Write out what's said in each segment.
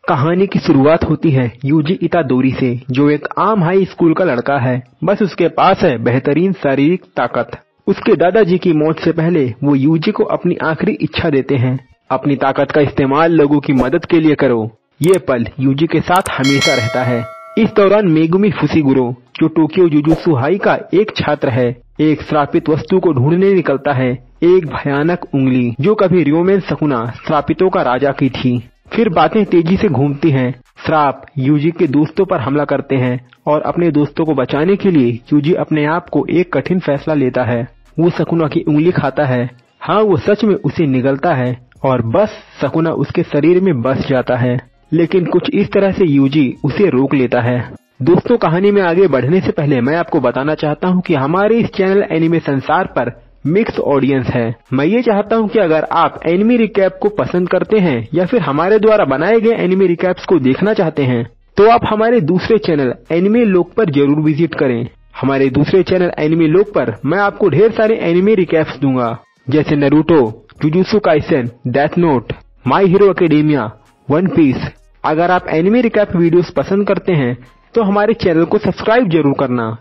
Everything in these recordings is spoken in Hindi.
कहानी की शुरुआत होती है यूजी इतादोरी से, जो एक आम हाई स्कूल का लड़का है। बस उसके पास है बेहतरीन शारीरिक ताकत। उसके दादाजी की मौत से पहले वो यूजी को अपनी आखिरी इच्छा देते हैं, अपनी ताकत का इस्तेमाल लोगों की मदद के लिए करो। ये पल यूजी के साथ हमेशा रहता है। इस दौरान मेगुमी फुशिगुरो, जो टोक्यो जुजुत्सु हाई का एक छात्र है, एक श्रापित वस्तु को ढूंढने निकलता है। एक भयानक उंगली जो कभी र्योमेन सकुना श्रापितों का राजा की थी। फिर बातें तेजी से घूमती हैं। श्राप यूजी के दोस्तों पर हमला करते हैं और अपने दोस्तों को बचाने के लिए यूजी अपने आप को एक कठिन फैसला लेता है। वो सकुना की उंगली खाता है। हाँ, वो सच में उसे निगलता है और बस सकुना उसके शरीर में बस जाता है। लेकिन कुछ इस तरह से यूजी उसे रोक लेता है। दोस्तों, कहानी में आगे बढ़ने से पहले मैं आपको बताना चाहता हूँ कि हमारे इस चैनल एनिमे संसार पर मिक्स ऑडियंस है। मैं ये चाहता हूँ कि अगर आप एनिमे रिकैप को पसंद करते हैं या फिर हमारे द्वारा बनाए गए एनिमे रिकैप्स को देखना चाहते हैं, तो आप हमारे दूसरे चैनल एनिमे लोक पर जरूर विजिट करें। हमारे दूसरे चैनल एनिमे लोक पर मैं आपको ढेर सारे एनिमे रिकैप्स दूंगा, जैसे Naruto, Jujutsu Kaisen, Death Note, My Hero Academia, One Piece. अगर आप एनिमे रिकैप वीडियोस पसंद करते हैं तो हमारे चैनल को सब्सक्राइब जरूर करना।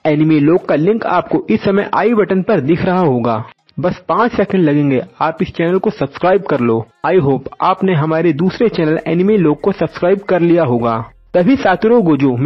एनिमे लोक का लिंक आपको इस समय आई बटन पर दिख रहा होगा। बस 5 सेकंड लगेंगे, आप इस चैनल को सब्सक्राइब कर लो। आई होप आपने हमारे दूसरे चैनल एनिमे लोक को सब्सक्राइब कर लिया होगा। तभी सातोरू गोजो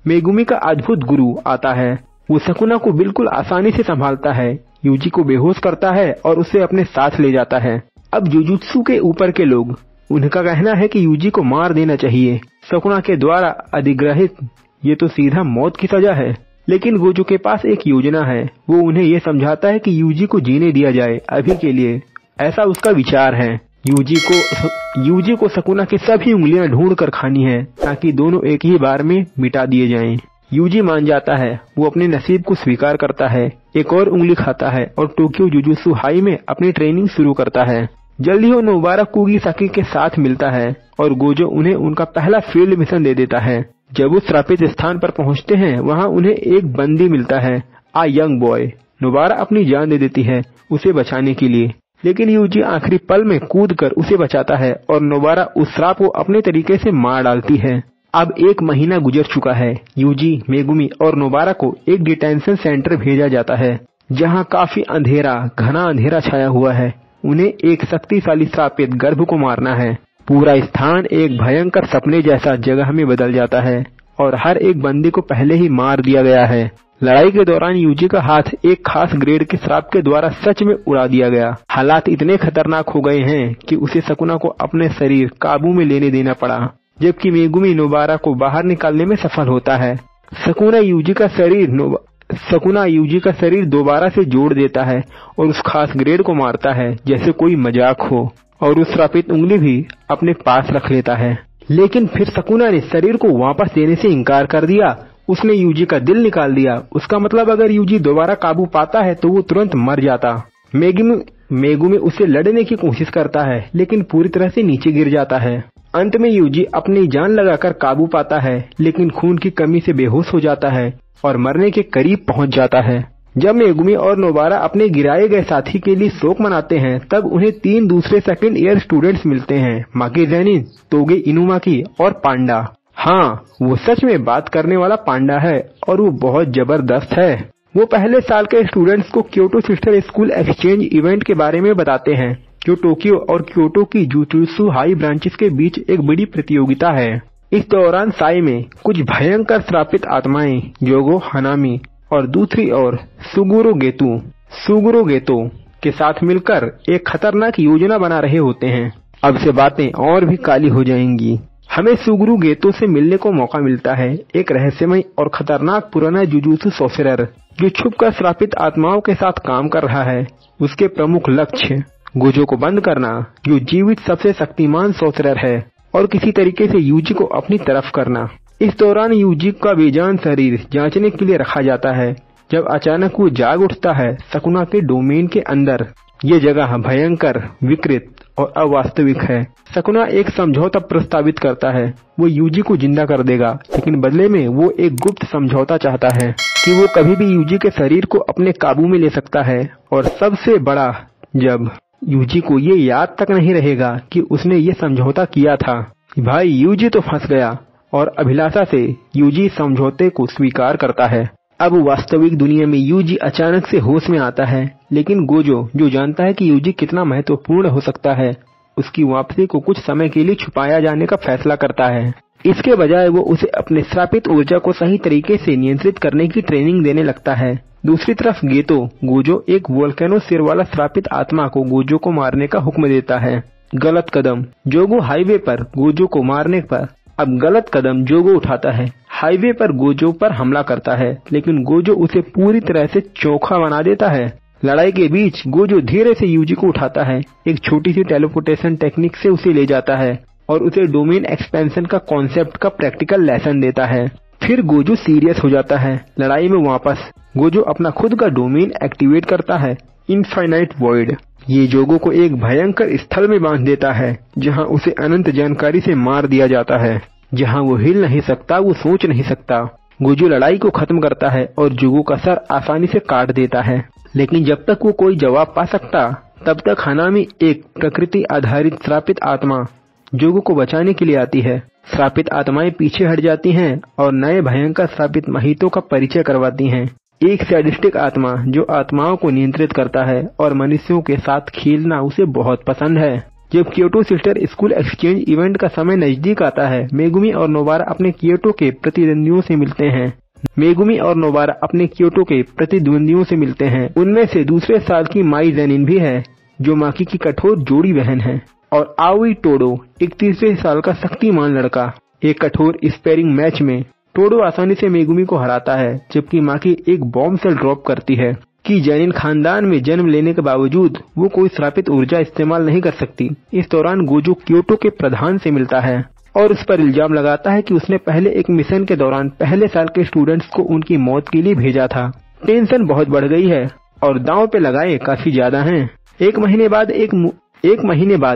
मेगुमी का अद्भुत गुरु आता है। वो सकुना को बिल्कुल आसानी से संभालता है, यूजी को बेहोश करता है और उसे अपने साथ ले जाता है। अब जुजुत्सु के ऊपर के लोग, उनका कहना है कि यूजी को मार देना चाहिए। सकुना के द्वारा अधिग्रहित ये तो सीधा मौत की सजा है। लेकिन गोजो के पास एक योजना है। वो उन्हें ये समझाता है कि यूजी को जीने दिया जाए अभी के लिए, ऐसा उसका विचार है। यूजी को सकुना की सभी उंगलियां ढूंढ कर खानी है ताकि दोनों एक ही बार में मिटा दिए जाएं। यूजी मान जाता है। वो अपने नसीब को स्वीकार करता है, एक और उंगली खाता है और टोक्यो जुजुत्सु हाई में अपनी ट्रेनिंग शुरू करता है। जल्दी ही नोबारा कुगिसाकी के साथ मिलता है और गोजो उन्हें उनका पहला फील्ड मिशन दे देता है। जब वो श्रापित स्थान पर पहुंचते हैं, वहां उन्हें एक बंदी मिलता है, आ यंग बॉय। नोबारा अपनी जान दे देती है उसे बचाने के लिए, लेकिन यूजी आखिरी पल में कूदकर उसे बचाता है और नोबारा उस श्राप को अपने तरीके से मार डालती है। अब 1 महीना गुजर चुका है। यूजी, मेगुमी और नोबारा को एक डिटेंशन सेंटर भेजा जाता है, जहाँ काफी घना अंधेरा छाया हुआ है। उन्हें एक शक्तिशाली श्रापित गर्भ को मारना है। पूरा स्थान एक भयंकर सपने जैसा जगह में बदल जाता है और हर एक बंदी को पहले ही मार दिया गया है। लड़ाई के दौरान यूजी का हाथ एक खास ग्रेड के श्राप के द्वारा सच में उड़ा दिया गया। हालात इतने खतरनाक हो गए हैं कि उसे सकुना को अपने शरीर काबू में लेने देना पड़ा, जबकि मेगुमी नोबारा को बाहर निकालने में सफल होता है। सकुना यूजी का शरीर दोबारा से जोड़ देता है और उस खास ग्रेड को मारता है जैसे कोई मजाक हो, और उस श्रापित उंगली भी अपने पास रख लेता है। लेकिन फिर सकुना ने शरीर को वापस देने से इनकार कर दिया। उसने यूजी का दिल निकाल दिया। उसका मतलब अगर यूजी दोबारा काबू पाता है तो वो तुरंत मर जाता। मेगुमी उससे लड़ने की कोशिश करता है, लेकिन पूरी तरह से नीचे गिर जाता है। अंत में यूजी अपनी जान लगाकर काबू पाता है, लेकिन खून की कमी से बेहोश हो जाता है और मरने के करीब पहुंच जाता है। जब मेगुमी और नोबारा अपने गिराए गए साथी के लिए शोक मनाते हैं, तब उन्हें 3 दूसरे सेकंड ईयर स्टूडेंट्स मिलते हैं, माकी ज़ेनिन, तोगे इनुमाकी और पांडा। हाँ, वो सच में बात करने वाला पांडा है और वो बहुत जबरदस्त है। वो पहले साल के स्टूडेंट्स को Kyoto sister school exchange event के बारे में बताते हैं, जो टोक्यो और क्योटो की जुजुत्सु हाई ब्रांचेस के बीच एक बड़ी प्रतियोगिता है। इस दौरान साई में कुछ भयंकर श्रापित आत्माएं जोगो हनामी और दूसरी ओर सुगुरो गेतो के साथ मिलकर एक खतरनाक योजना बना रहे होते हैं। अब से बातें और भी काली हो जाएंगी। हमें सुगुरु गेतो से मिलने को मौका मिलता है, एक रहस्यमय और खतरनाक पुराना जुजुत्सु सॉर्सरर जो छुपकर श्रापित आत्माओं के साथ काम कर रहा है। उसके प्रमुख लक्ष्य गोजो को बंद करना, जो जीवित सबसे शक्तिमान सॉर्सरर है, और किसी तरीके से यूजी को अपनी तरफ करना। इस दौरान यूजी का बेजान शरीर जांचने के लिए रखा जाता है, जब अचानक वो जाग उठता है सकुना के डोमेन के अंदर। ये जगह भयंकर, विकृत और अवास्तविक है। सकुना एक समझौता प्रस्तावित करता है। वो यूजी को जिंदा कर देगा, लेकिन बदले में वो एक गुप्त समझौता चाहता है कि वो कभी भी यूजी के शरीर को अपने काबू में ले सकता है, और सबसे बड़ा, जब यूजी को ये याद तक नहीं रहेगा कि उसने ये समझौता किया था। भाई यूजी तो फंस गया और अभिलाषा से यूजी समझौते को स्वीकार करता है। अब वास्तविक दुनिया में यूजी अचानक से होश में आता है, लेकिन गोजो जो जानता है कि यूजी कितना महत्वपूर्ण हो सकता है, उसकी वापसी को कुछ समय के लिए छुपाया जाने का फैसला करता है। इसके बजाय वो उसे अपने श्रापित ऊर्जा को सही तरीके से नियंत्रित करने की ट्रेनिंग देने लगता है। दूसरी तरफ गेतो गोजो एक वोल्केनो सिर वाला श्रापित आत्मा को गोजो को मारने का हुक्म देता है। गलत कदम। जोगो हाईवे पर गोजो को मारने पर अब गलत कदम जोगो उठाता है। हाईवे पर गोजो पर हमला करता है, लेकिन गोजो उसे पूरी तरह से चोखा बना देता है। लड़ाई के बीच गोजो धीरे से यूजी को उठाता है, एक छोटी सी टेलीपोर्टेशन टेक्निक से उसे ले जाता है और उसे डोमेन एक्सपेंशन का कॉन्सेप्ट का प्रैक्टिकल लेसन देता है। फिर गोजो सीरियस हो जाता है। लड़ाई में वापस गोजो अपना खुद का डोमेन एक्टिवेट करता है, इनफाइनाइट वॉइड। ये जोगो को एक भयंकर स्थल में बांध देता है, जहां उसे अनंत जानकारी से मार दिया जाता है। जहां वो हिल नहीं सकता, वो सोच नहीं सकता। गोजो लड़ाई को खत्म करता है और जोगो का सर आसानी से काट देता है, लेकिन जब तक वो कोई जवाब पा सकता तब तक हानामी एक प्रकृति आधारित श्रापित आत्मा जोगो को बचाने के लिए आती है। श्रापित आत्माएं पीछे हट जाती हैं और नए भयंकर श्रापित महितों का परिचय करवाती हैं। एक सैडिस्टिक आत्मा जो आत्माओं को नियंत्रित करता है और मनुष्यों के साथ खेलना उसे बहुत पसंद है। जब Kyoto sister school exchange event का समय नजदीक आता है, मेगुमी और नोबारा अपने क्योटो के प्रतिद्वंदियों से मिलते हैं। उनमें से दूसरे साल की माई जेनिन भी है, जो माकी की कठोर जोड़ी बहन है, और आउई टोडो एक तीसरे साल का शक्तिमान लड़का। एक कठोर स्पेयरिंग मैच में टोडो आसानी से मेगुमी को हराता है, जबकि माकी एक बॉम्ब सेल ड्रॉप करती है कि जेनिन खानदान में जन्म लेने के बावजूद वो कोई श्रापित ऊर्जा इस्तेमाल नहीं कर सकती। इस दौरान गोजो क्योटो के प्रधान से मिलता है और उस पर इल्जाम लगाता है कि उसने पहले एक मिशन के दौरान पहले साल के स्टूडेंट्स को उनकी मौत के लिए भेजा था। टेंशन बहुत बढ़ गई है और दांव पे लगाए काफी ज्यादा हैं। एक महीने बाद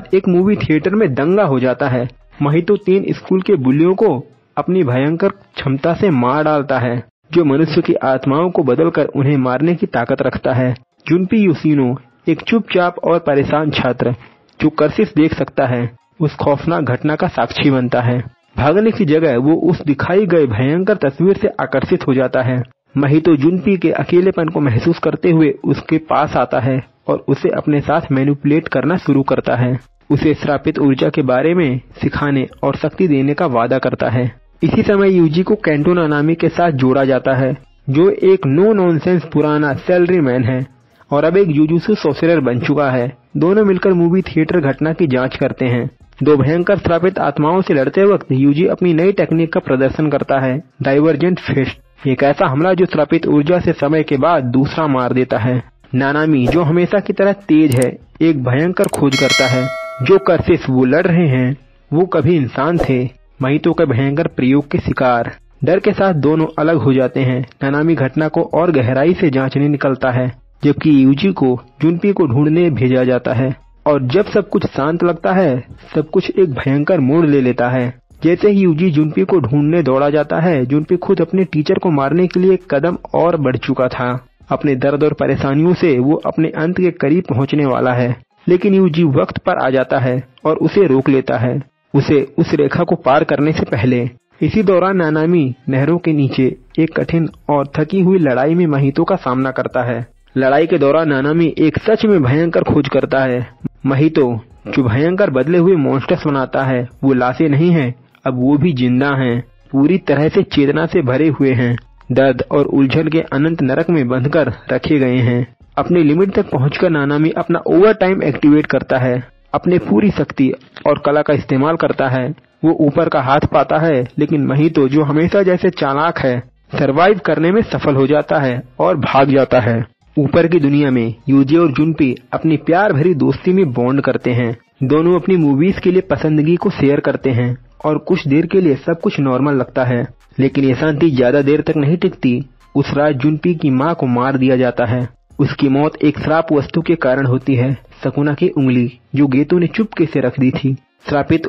एक मूवी थिएटर में दंगा हो जाता है। महितो 3 स्कूल के बुलियों को अपनी भयंकर क्षमता से मार डालता है, जो मनुष्य की आत्माओं को बदलकर उन्हें मारने की ताकत रखता है। जुनपी योशिनो एक चुपचाप और परेशान छात्र जो कर्सिस देख सकता है, उस खौफनाक घटना का साक्षी बनता है। भागने की जगह वो उस दिखाई गए भयंकर तस्वीर से आकर्षित हो जाता है। महितो जुनपी के अकेलेपन को महसूस करते हुए उसके पास आता है और उसे अपने साथ मैनिपुलेट करना शुरू करता है। उसे श्रापित ऊर्जा के बारे में सिखाने और शक्ति देने का वादा करता है। इसी समय यूजी को केंटो नानामी के साथ जोड़ा जाता है, जो एक नो नॉनसेंस पुराना सैलरी मैन है और अब एक जुजुत्सु सोर्सरर बन चुका है। दोनों मिलकर मूवी थिएटर घटना की जांच करते हैं। दो भयंकर श्रापित आत्माओं से लड़ते वक्त यूजी अपनी नई टेक्निक का प्रदर्शन करता है, डाइवर्जेंट फिस्ट। एक ऐसा हमला जो श्रापित ऊर्जा से समय के बाद दूसरा मार देता है। नानामी जो हमेशा की तरह तेज है, एक भयंकर खोज करता है। जो कर्सिस वो लड़ रहे हैं वो कभी इंसान थे, महितो के भयंकर प्रयोग के शिकार। डर के साथ दोनों अलग हो जाते हैं। नानामी घटना को और गहराई से जांचने निकलता है, जबकि यूजी को जुनपी को ढूंढने भेजा जाता है। और जब सब कुछ शांत लगता है, सब कुछ एक भयंकर मोड़ ले लेता है। जैसे ही यूजी जुनपी को ढूंढने दौड़ा जाता है, जुनपी खुद अपने टीचर को मारने के लिए एक कदम और बढ़ चुका था। अपने दर्द और परेशानियों से वो अपने अंत के करीब पहुंचने वाला है, लेकिन यूजी वक्त पर आ जाता है और उसे रोक लेता है, उसे उस रेखा को पार करने से पहले। इसी दौरान नानामी नहरों के नीचे एक कठिन और थकी हुई लड़ाई में महितो का सामना करता है। लड़ाई के दौरान नानामी एक सच में भयंकर खोज करता है। महितो जो भयंकर बदले हुए मॉन्स्टर्स बनाता है, वो लाशें नहीं हैं, अब वो भी जिंदा हैं, पूरी तरह से चेतना से भरे हुए हैं, दर्द और उलझन के अनंत नरक में बंधकर रखे गए हैं। अपनी लिमिट तक पहुंचकर नानामी अपना ओवर टाइम एक्टिवेट करता है, अपने पूरी शक्ति और कला का इस्तेमाल करता है। वो ऊपर का हाथ पाता है, लेकिन महितो जो हमेशा जैसे चालाक है, सरवाइव करने में सफल हो जाता है और भाग जाता है। ऊपर की दुनिया में यूजी और जुनपी अपनी प्यार भरी दोस्ती में बॉन्ड करते हैं। दोनों अपनी मूवीज के लिए पसंदगी को शेयर करते हैं और कुछ देर के लिए सब कुछ नॉर्मल लगता है, लेकिन ये शांति ज्यादा देर तक नहीं टिकती। उस रात जुनपी की माँ को मार दिया जाता है। उसकी मौत एक श्राप वस्तु के कारण होती है, सकुना की उंगली जो गेतो ने चुपके से रख दी थी। श्रापित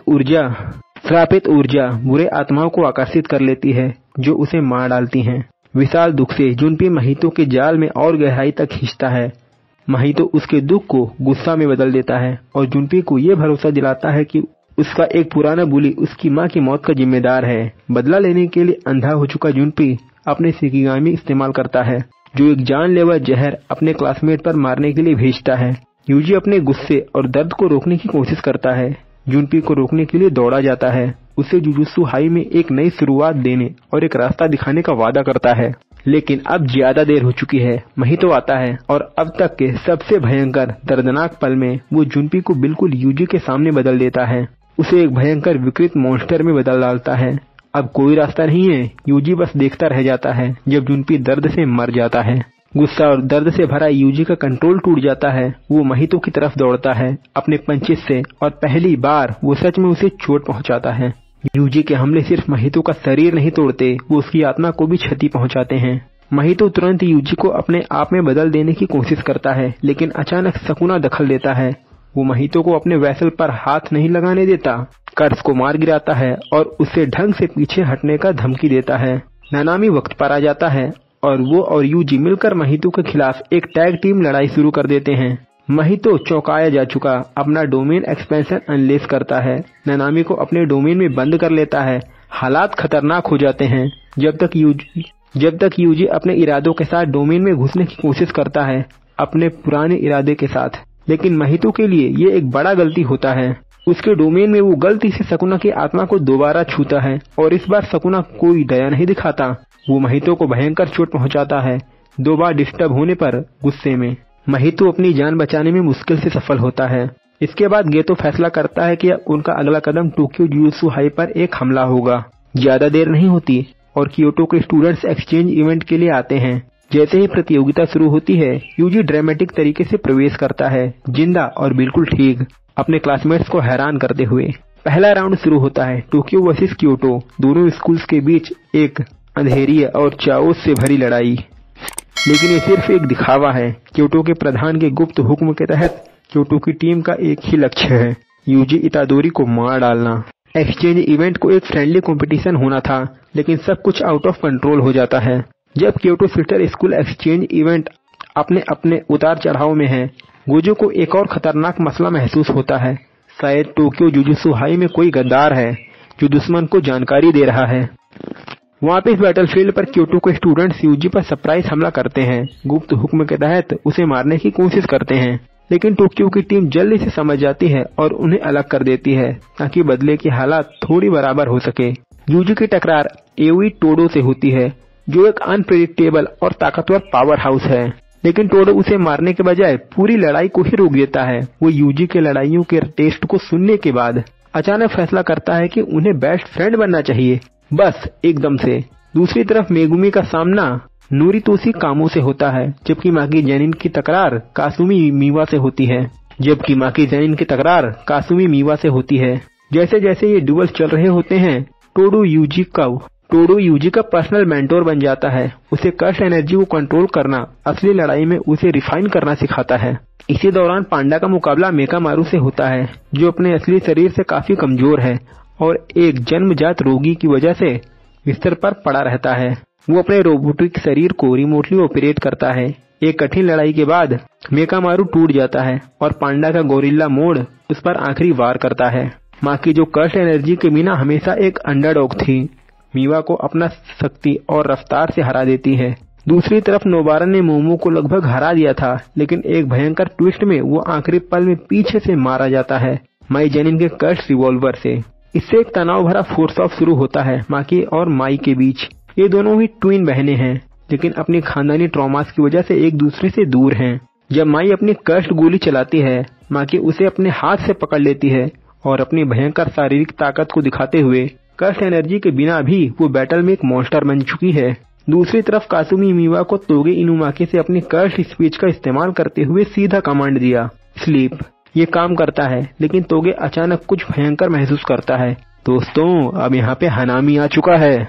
ऊर्जा बुरे आत्माओं को आकर्षित कर लेती है, जो उसे मार डालती हैं। विशाल दुख से जुनपी महितो के जाल में और गहराई तक खींचता है। माहितो उसके दुख को गुस्सा में बदल देता है और जुनपी को ये भरोसा दिलाता है कि उसका एक पुराना बुली उसकी मां की मौत का जिम्मेदार है। बदला लेने के लिए अंधा हो चुका जुनपी अपने शिकिगामी इस्तेमाल करता है, जो एक जानलेवा जहर अपने क्लासमेट पर मारने के लिए भेजता है। यूजी अपने गुस्से और दर्द को रोकने की कोशिश करता है। जुनपी को रोकने के लिए दौड़ा जाता है। उसे जुजुत्सु हाई में एक नई शुरुआत देने और एक रास्ता दिखाने का वादा करता है, लेकिन अब ज्यादा देर हो चुकी है। महितो आता है और अब तक के सबसे भयंकर दर्दनाक पल में वो जुनपी को बिल्कुल यूजी के सामने बदल देता है, उसे एक भयंकर विकृत मॉन्स्टर में बदल डालता है। अब कोई रास्ता नहीं है, यूजी बस देखता रह जाता है जब जुनपी दर्द से मर जाता है। गुस्सा और दर्द से भरा यूजी का कंट्रोल टूट जाता है। वो महितो की तरफ दौड़ता है अपने पंचेस से और पहली बार वो सच में उसे चोट पहुंचाता है। यूजी के हमले सिर्फ महितो का शरीर नहीं तोड़ते, वो उसकी आत्मा को भी क्षति पहुंचाते हैं। महितो तुरंत यूजी को अपने आप में बदल देने की कोशिश करता है, लेकिन अचानक सकुना दखल देता है। वो महितो को अपने वेसल पर हाथ नहीं लगाने देता, कर्स को मार गिराता है और उससे ढंग से पीछे हटने का धमकी देता है। नानामी वक्त पर आ जाता है और वो और यूजी मिलकर महितो के खिलाफ एक टैग टीम लड़ाई शुरू कर देते हैं। महितो चौंकाया जा चुका अपना डोमेन एक्सपेंशन अनलेस करता है, नानामी को अपने डोमेन में बंद कर लेता है। हालात खतरनाक हो जाते हैं जब तक यूजी अपने इरादों के साथ डोमेन में घुसने की कोशिश करता है, अपने पुराने इरादे के साथ। लेकिन महितो के लिए ये एक बड़ा गलती होता है। उसके डोमेन में वो गलती से सकुना की आत्मा को दोबारा छूता है और इस बार सकुना कोई दया नहीं दिखाता। वो महितो को भयंकर चोट पहुंचाता है, 2 बार डिस्टर्ब होने पर गुस्से में। महितो अपनी जान बचाने में मुश्किल से सफल होता है। इसके बाद गेतो फैसला करता है कि उनका अगला कदम टोक्यो जुजुत्सु हाई पर एक हमला होगा। ज्यादा देर नहीं होती और क्योटो के स्टूडेंट्स एक्सचेंज इवेंट के लिए आते हैं। जैसे ही प्रतियोगिता शुरू होती है, यूजी ड्रामेटिक तरीके से प्रवेश करता है, जिंदा और बिल्कुल ठीक, अपने क्लासमेट्स को हैरान करते हुए। पहला राउंड शुरू होता है, टोक्यो वर्सेस क्योटो, दोनों स्कूल्स के बीच एक अंधेरी और चाओस से भरी लड़ाई। लेकिन ये सिर्फ एक दिखावा है। क्योटो के प्रधान के गुप्त हुक्म के तहत क्योटो की टीम का एक ही लक्ष्य है, यूजी इतादोरी को मार डालना। एक्सचेंज इवेंट को एक फ्रेंडली कंपटीशन होना था, लेकिन सब कुछ आउट ऑफ कंट्रोल हो जाता है जब Kyoto sister school exchange event अपने अपने उतार चढ़ाव में है। गोजो को एक और खतरनाक मसला महसूस होता है, शायद टोक्यो जुजुत्सु हाई में कोई गद्दार है जो दुश्मन को जानकारी दे रहा है। वापस बैटलफील्ड पर क्योटो के स्टूडेंट्स यूजी पर सरप्राइज हमला करते हैं, गुप्त हुक्म के तहत उसे मारने की कोशिश करते हैं, लेकिन टोक्यो की टीम जल्दी से समझ जाती है और उन्हें अलग कर देती है ताकि बदले की हालात थोड़ी बराबर हो सके। यूजी की टकरार एओई टोडो से होती है, जो एक अनप्रेडिक्टेबल और ताकतवर पावर हाउस है, लेकिन टोडो उसे मारने के बजाय पूरी लड़ाई को ही रोक देता है। वो यूजी के लड़ाइयों के टेस्ट को सुनने के बाद अचानक फैसला करता है कि उन्हें बेस्ट फ्रेंड बनना चाहिए, बस एकदम से। दूसरी तरफ मेगुमी का सामना नोरितोशी कामो से होता है, जबकि माकी जेनिन की तकरार कासुमी मीवा से होती है। जैसे जैसे ये डुअल चल रहे होते हैं, टोडो यूजी का पर्सनल मेंटोर बन जाता है। उसे कर्स्ट एनर्जी को कंट्रोल करना असली लड़ाई में उसे रिफाइन करना सिखाता है। इसी दौरान पांडा का मुकाबला मेकामारू से होता है, जो अपने असली शरीर से काफी कमजोर है और एक जन्मजात रोगी की वजह से बिस्तर पर पड़ा रहता है। वो अपने रोबोटिक शरीर को रिमोटली ऑपरेट करता है। एक कठिन लड़ाई के बाद मेकामारू टूट जाता है और पांडा का गोरिल्ला मोड उस पर आखिरी वार करता है। माकी जो कर्स्ट एनर्जी के बिना हमेशा एक अंडरडॉग थी, मीवा को अपना शक्ति और रफ्तार से हरा देती है। दूसरी तरफ नोबारा ने मोमो को लगभग हरा दिया था, लेकिन एक भयंकर ट्विस्ट में वो आखिरी पल में पीछे से मारा जाता है, माई जेनिन के कर्स्ट रिवॉल्वर से। इससे एक तनाव भरा फोर्स ऑफ शुरू होता है माकी और माई के बीच। ये दोनों ही ट्विन बहनें हैं, लेकिन अपनी खानदानी ट्रॉमास की वजह से एक दूसरे से दूर हैं। जब माई अपनी कर्स्ट गोली चलाती है, माकी उसे अपने हाथ से पकड़ लेती है और अपनी भयंकर शारीरिक ताकत को दिखाते हुए कर्स्ट एनर्जी के बिना भी वो बैटल में एक मॉन्स्टर बन चुकी है। दूसरी तरफ कासुमी मीवा को तोगे इनुमाकी से अपनी कर्स्ट स्पीच का इस्तेमाल करते हुए सीधा कमांड दिया, स्लीप। ये काम करता है, लेकिन तोगे अचानक कुछ भयंकर महसूस करता है। दोस्तों, अब यहाँ पे हनामी आ चुका है।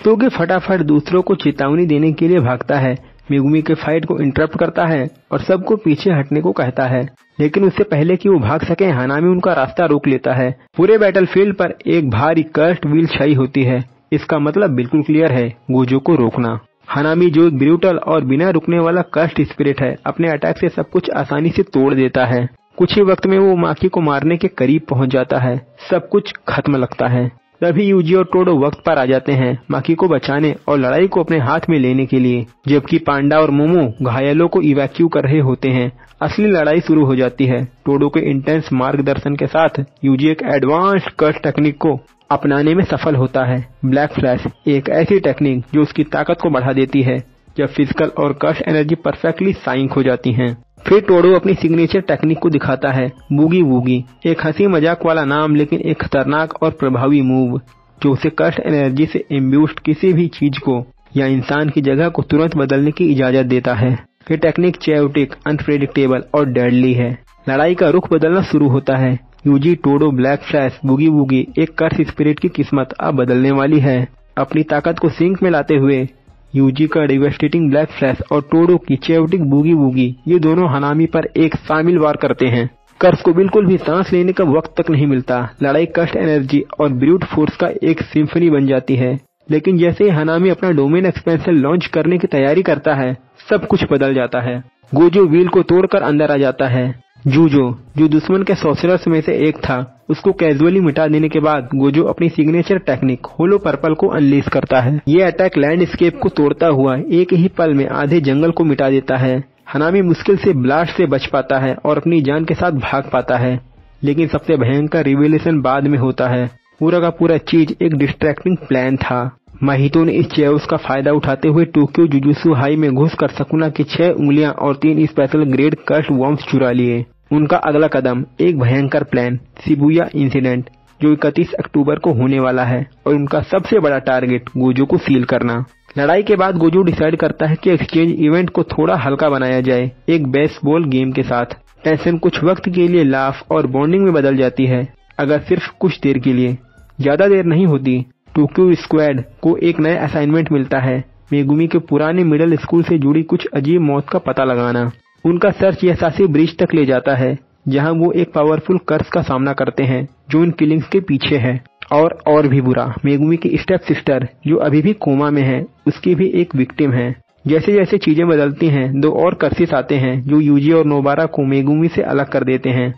तोगे फटाफट दूसरों को चेतावनी देने के लिए भागता है, मेगुमी के फाइट को इंटरप्ट करता है और सबको पीछे हटने को कहता है, लेकिन उससे पहले कि वो भाग सके, हनामी उनका रास्ता रोक लेता है। पूरे बैटलफील्ड पर एक भारी कर्स्ट व्हील छाई होती है। इसका मतलब बिल्कुल क्लियर है, गोजो को रोकना। हनामी जो एक ब्रूटल और बिना रुकने वाला कर्स्ट स्पिरिट है, अपने अटैक से सब कुछ आसानी से तोड़ देता है। कुछ ही वक्त में वो माकी को मारने के करीब पहुंच जाता है। सब कुछ खत्म लगता है। तभी यूजी और टोडो वक्त पर आ जाते हैं माकी को बचाने और लड़ाई को अपने हाथ में लेने के लिए। जबकि पांडा और मोमो घायलों को इवैक्यू कर रहे होते हैं, असली लड़ाई शुरू हो जाती है। टोडो के इंटेंस मार्गदर्शन के साथ यूजी एक एडवांस्ड कर्स्ट टेक्निक को अपनाने में सफल होता है। ब्लैक फ्लैश एक ऐसी टेक्निक जो उसकी ताकत को बढ़ा देती है जब फिजिकल और कर्स्ट एनर्जी परफेक्टली साइंक हो जाती हैं। फिर टोडो अपनी सिग्नेचर टेक्निक को दिखाता है, बूगी वूगी, एक हंसी मजाक वाला नाम लेकिन एक खतरनाक और प्रभावी मूव जो उसे कर्स्ट एनर्जी से इम्ब्यूस्ड किसी भी चीज को या इंसान की जगह को तुरंत बदलने की इजाजत देता है। ये टेक्निक चेयोटिक, अनप्रेडिक्टेबल और डेडली है। लड़ाई का रुख बदलना शुरू होता है। Yuji, Todo, black flash, boogie woogie, एक कर्स्ट स्पिरिट की किस्मत अब बदलने वाली है। अपनी ताकत को सिंक में लाते हुए यूजी का डिवेस्टेटिंग ब्लैक फ्लैश और टोडो की चेयोटिक बूगी वूगी, ये दोनों हनामी पर एक शामिल वार करते हैं। कर्स को बिल्कुल भी सांस लेने का वक्त तक नहीं मिलता। लड़ाई कर्स्ट एनर्जी और ब्रूट फोर्स का एक सिम्फनी बन जाती है। लेकिन जैसे ही हनामी अपना डोमेन एक्सपेंशन लॉन्च करने की तैयारी करता है, सब कुछ बदल जाता है। गोजो व्हील को तोड़कर अंदर आ जाता है। जूजो, जो दुश्मन के सॉर्सरर्स में से एक था, उसको कैजुअली मिटा देने के बाद गोजो अपनी सिग्नेचर टेक्निक होलो पर्पल को अनलीज करता है। ये अटैक लैंडस्केप को तोड़ता हुआ एक ही पल में आधे जंगल को मिटा देता है। हनामी मुश्किल से ब्लास्ट से बच पाता है और अपनी जान के साथ भाग पाता है। लेकिन सबसे भयंकर रिवेलेशन बाद में होता है। पूरा का पूरा चीज एक डिस्ट्रैक्टिंग प्लान था। माहितो ने इस चेयर्स का फायदा उठाते हुए टोक्यो जुजुत्सु हाई में घुसकर सकुना की 6 उंगलियां और 3 स्पेशल ग्रेड कर्स्ट वर्म्स चुरा लिए। उनका अगला कदम एक भयंकर प्लान, शिबुया इंसिडेंट, जो 31 अक्टूबर को होने वाला है, और उनका सबसे बड़ा टारगेट गोजो को सील करना। लड़ाई के बाद गोजो डिसाइड करता है कि एक्सचेंज इवेंट को थोड़ा हल्का बनाया जाए, एक बेसबॉल गेम के साथ। टेंशन कुछ वक्त के लिए लाफ और बॉन्डिंग में बदल जाती है, अगर सिर्फ कुछ देर के लिए। ज्यादा देर नहीं होती, टोक्यो स्क्वाड को एक नया असाइनमेंट मिलता है, मेगुमी के पुराने मिडिल स्कूल से जुड़ी कुछ अजीब मौत का पता लगाना। उनका सर्च यासासी ब्रिज तक ले जाता है, जहां वो एक पावरफुल कर्स का सामना करते हैं जो इन किलिंग्स के पीछे है। और भी बुरा, मेगुमी की स्टेप सिस्टर जो अभी भी कोमा में है, उसकी भी एक विक्टिम है। जैसे जैसे चीजें बदलती हैं, 2 और कर्सिस आते हैं जो यूजी और नोबारा को मेगुमी से अलग कर देते हैं।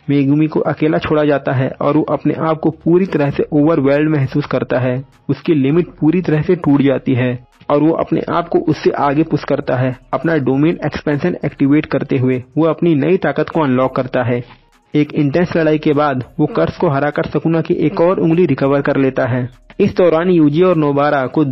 मेगुमी को अकेला छोड़ा जाता है और वो अपने आप को पूरी तरह से ओवरवेल्ड महसूस करता है। उसकी लिमिट पूरी तरह से टूट जाती है और वो अपने आप को उससे आगे पुश करता है। अपना डोमेन एक्सपेंशन एक्टिवेट करते हुए वो अपनी नई ताकत को अनलॉक करता है। एक इंटेंस लड़ाई के बाद वो कर्स को हराकर सकुना की एक और उंगली रिकवर कर लेता है। इस दौरान यूजी और नोबारा को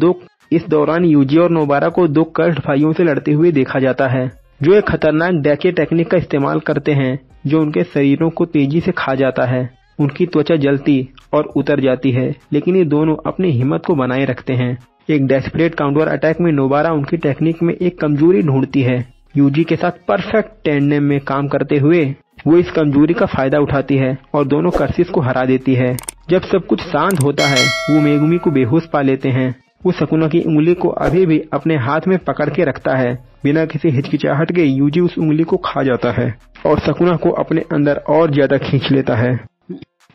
2 कर्स भाइयों से लड़ते हुए देखा जाता है, जो एक खतरनाक डैके टेक्निक का इस्तेमाल करते हैं जो उनके शरीरों को तेजी से खा जाता है। उनकी त्वचा जलती और उतर जाती है, लेकिन ये दोनों अपनी हिम्मत को बनाए रखते हैं। एक डेस्परेट काउंटर अटैक में नोबारा उनकी टेक्निक में एक कमजोरी ढूंढती है। यूजी के साथ परफेक्ट टैंडेम में काम करते हुए वो इस कमजोरी का फायदा उठाती है और दोनों कर्सिस को हरा देती है। जब सब कुछ शांत होता है, वो मेगुमी को बेहोश पा लेते हैं। वो सकुना की उंगली को अभी भी अपने हाथ में पकड़ के रखता है। बिना किसी हिचकिचाहट के यूजी उस उंगली को खा जाता है और सकुना को अपने अंदर और ज्यादा खींच लेता है।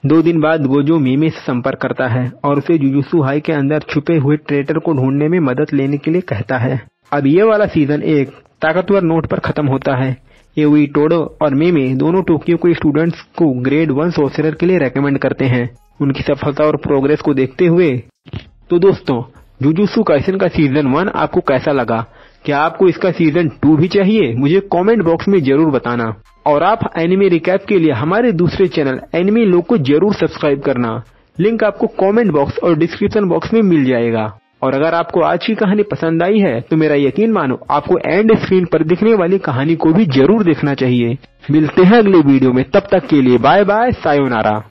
2 दिन बाद गोजो मीमे से संपर्क करता है और उसे जुजुत्सु हाई के अंदर छुपे हुए ट्रेटर को ढूंढने में मदद लेने के लिए कहता है। अब ये वाला सीजन एक ताकतवर नोट पर खत्म होता है। एवी, टोडो और मीमे दोनों टोक्यो के स्टूडेंट्स को ग्रेड 1 सोर्सरर के लिए रेकमेंड करते हैं। उनकी सफलता और प्रोग्रेस को देखते हुए तो दोस्तों, जुजुत्सु काइसेन का सीजन 1 आपको कैसा लगा? क्या आपको इसका सीजन 2 भी चाहिए? मुझे कमेंट बॉक्स में जरूर बताना। और आप एनिमे रिकैप के लिए हमारे दूसरे चैनल एनिमे लोग को जरूर सब्सक्राइब करना। लिंक आपको कमेंट बॉक्स और डिस्क्रिप्शन बॉक्स में मिल जाएगा। और अगर आपको आज की कहानी पसंद आई है तो मेरा यकीन मानो आपको एंड स्क्रीन पर दिखने वाली कहानी को भी जरूर देखना चाहिए। मिलते हैं अगले वीडियो में, तब तक के लिए बाय बाय, सायोनारा।